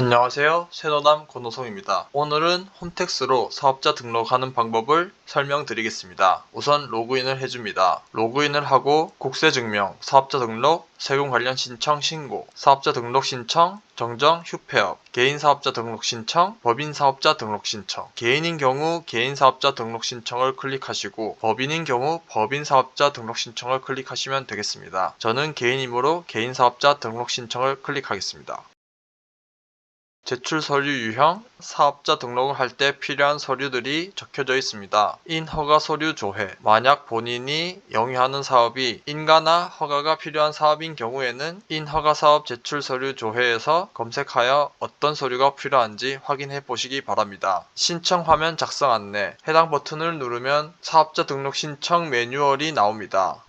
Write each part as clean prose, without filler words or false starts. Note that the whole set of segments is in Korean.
안녕하세요. 새노남 권호성입니다. 오늘은 홈택스로 사업자 등록하는 방법을 설명드리겠습니다. 우선 로그인을 해줍니다. 로그인을 하고 국세증명, 사업자 등록, 세금 관련 신청 신고, 사업자 등록 신청, 정정, 휴폐업, 개인사업자 등록 신청, 법인사업자 등록 신청, 개인인 경우 개인사업자 등록 신청을 클릭하시고 법인인 경우 법인사업자 등록 신청을 클릭하시면 되겠습니다. 저는 개인이므로 개인사업자 등록 신청을 클릭하겠습니다. 제출 서류 유형, 사업자 등록을 할 때 필요한 서류들이 적혀져 있습니다. 인허가 서류 조회, 만약 본인이 영위하는 사업이 인가나 허가가 필요한 사업인 경우에는 인허가 사업 제출 서류 조회에서 검색하여 어떤 서류가 필요한지 확인해 보시기 바랍니다. 신청 화면 작성 안내, 해당 버튼을 누르면 사업자 등록 신청 매뉴얼이 나옵니다.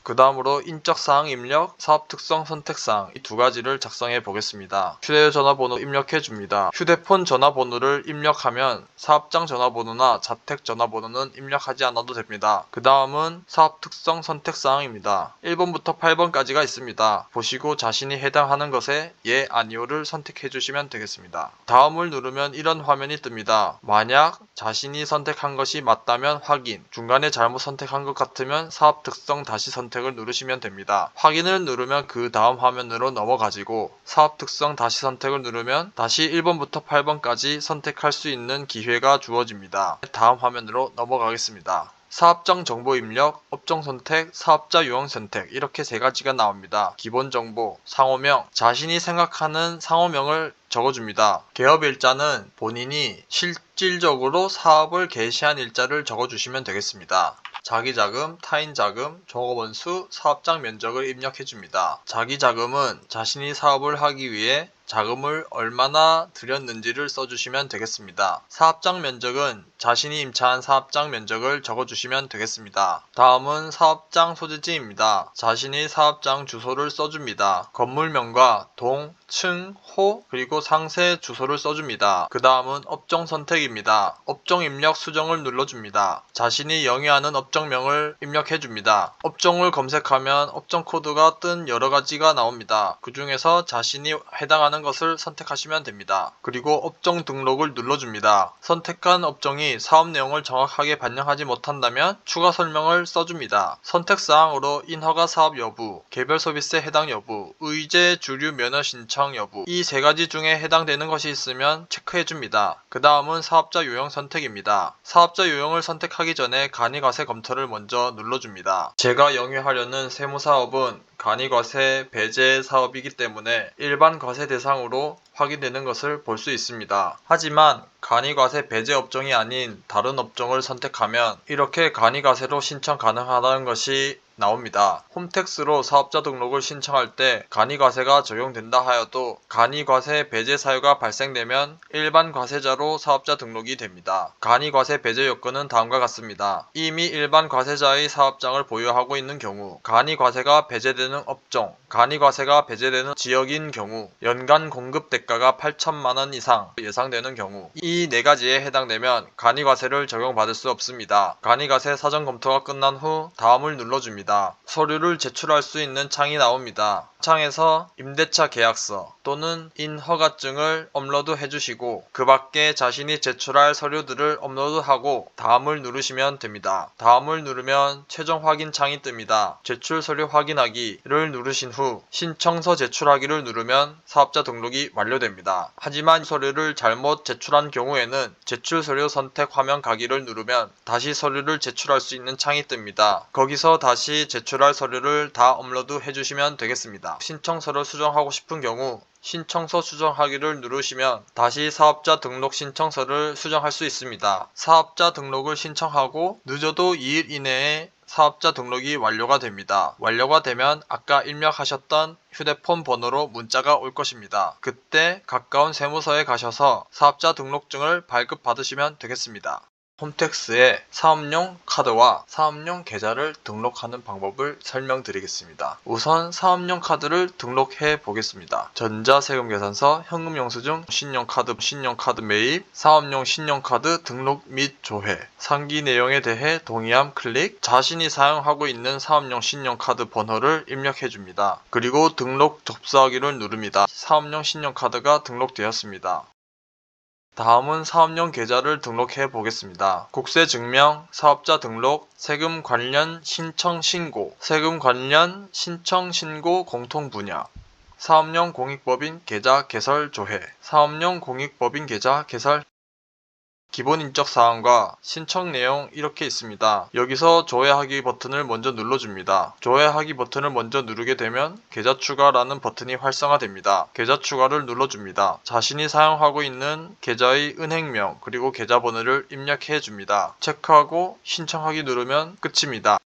그 다음으로 인적사항 입력, 사업특성 선택사항 이 두 가지를 작성해 보겠습니다. 휴대전화번호 입력해 줍니다. 휴대폰 전화번호를 입력하면 사업장 전화번호나 자택 전화번호는 입력하지 않아도 됩니다. 그 다음은 사업특성 선택사항입니다. 1번부터 8번까지가 있습니다. 보시고 자신이 해당하는 것에 예, 아니오를 선택해 주시면 되겠습니다. 다음을 누르면 이런 화면이 뜹니다. 만약 자신이 선택한 것이 맞다면 확인, 중간에 잘못 선택한 것 같으면 사업특성 다시 선택을 누르시면 됩니다. 확인을 누르면 그 다음 화면으로 넘어가지고 사업특성 다시 선택을 누르면 다시 1번부터 8번까지 선택할 수 있는 기회가 주어집니다. 다음 화면으로 넘어가겠습니다. 사업장 정보 입력, 업종 선택, 사업자 유형 선택 이렇게 세 가지가 나옵니다. 기본 정보, 상호명, 자신이 생각하는 상호명을 적어줍니다. 개업 일자는 본인이 실질적으로 사업을 개시한 일자를 적어주시면 되겠습니다. 자기자금, 타인자금, 종업원수, 사업장 면적을 입력해줍니다. 자기자금은 자신이 사업을 하기 위해 자금을 얼마나 들였는지를 써주시면 되겠습니다. 사업장 면적은 자신이 임차한 사업장 면적을 적어주시면 되겠습니다. 다음은 사업장 소재지입니다. 자신이 사업장 주소를 써줍니다. 건물명과 동, 층, 호, 그리고 상세 주소를 써줍니다. 그 다음은 업종 선택입니다. 업종 입력 수정을 눌러줍니다. 자신이 영위하는 업종명을 입력해줍니다. 업종을 검색하면 업종 코드가 뜬 여러가지가 나옵니다. 그 중에서 자신이 해당하는 것을 선택하시면 됩니다. 그리고 업종 등록을 눌러줍니다. 선택한 업종이 사업 내용을 정확하게 반영하지 못한다면 추가 설명을 써줍니다. 선택사항으로 인허가 사업 여부, 개별 소비세 해당 여부, 의제 주류 면허 신청 여부 이 세 가지 중에 해당되는 것이 있으면 체크해줍니다. 그 다음은 사업자 유형 선택입니다. 사업자 유형을 선택하기 전에 간이과세 검토를 먼저 눌러줍니다. 제가 영위하려는 세무사업은 간이과세 배제 사업이기 때문에 일반 과세 대상으로 확인되는 것을 볼 수 있습니다. 하지만 간이과세 배제 업종이 아닌 다른 업종을 선택하면 이렇게 간이과세로 신청 가능하다는 것이 나옵니다. 홈택스로 사업자 등록을 신청할 때 간이과세가 적용된다 하여도 간이과세 배제 사유가 발생되면 일반 과세자로 사업자 등록이 됩니다. 간이과세 배제 요건은 다음과 같습니다. 이미 일반 과세자의 사업장을 보유하고 있는 경우, 간이과세가 배제되는 업종, 간이과세가 배제되는 지역인 경우, 연간 공급 대가가 8천만원 이상 예상되는 경우 이 네 가지에 해당되면 간이과세를 적용받을 수 없습니다. 간이과세 사전 검토가 끝난 후 다음을 눌러줍니다. 서류를 제출할 수 있는 창이 나옵니다. 창에서 임대차 계약서 또는 인허가증을 업로드 해주시고 그 밖에 자신이 제출할 서류들을 업로드하고 다음을 누르시면 됩니다. 다음을 누르면 최종 확인 창이 뜹니다. 제출 서류 확인하기를 누르신 후 신청서 제출하기를 누르면 사업자 등록이 완료됩니다. 하지만 서류를 잘못 제출한 경우에는 제출 서류 선택 화면 가기를 누르면 다시 서류를 제출할 수 있는 창이 뜹니다. 거기서 다시 제출할 서류를 다 업로드 해주시면 되겠습니다. 신청서를 수정하고 싶은 경우 신청서 수정하기를 누르시면 다시 사업자 등록 신청서를 수정할 수 있습니다. 사업자 등록을 신청하고 늦어도 2일 이내에 사업자 등록이 완료가 됩니다. 완료가 되면 아까 입력하셨던 휴대폰 번호로 문자가 올 것입니다. 그때 가까운 세무서에 가셔서 사업자 등록증을 발급받으시면 되겠습니다. 홈택스에 사업용 카드와 사업용 계좌를 등록하는 방법을 설명드리겠습니다. 우선 사업용 카드를 등록해 보겠습니다. 전자세금계산서, 현금영수증, 신용카드 매입, 사업용 신용카드 등록 및 조회, 상기 내용에 대해 동의함 클릭, 자신이 사용하고 있는 사업용 신용카드 번호를 입력해 줍니다. 그리고 등록 접수하기를 누릅니다. 사업용 신용카드가 등록되었습니다. 다음은 사업용 계좌를 등록해 보겠습니다. 국세증명, 사업자 등록, 세금 관련 신청 신고, 세금 관련 신청 신고 공통 분야, 사업용 공익법인 계좌 개설 조회, 사업용 공익법인 계좌 개설 기본 인적 사항과 신청 내용 이렇게 있습니다. 여기서 조회하기 버튼을 먼저 눌러줍니다. 조회하기 버튼을 먼저 누르게 되면 계좌 추가라는 버튼이 활성화됩니다. 계좌 추가를 눌러줍니다. 자신이 사용하고 있는 계좌의 은행명 그리고 계좌번호를 입력해 줍니다. 체크하고 신청하기 누르면 끝입니다.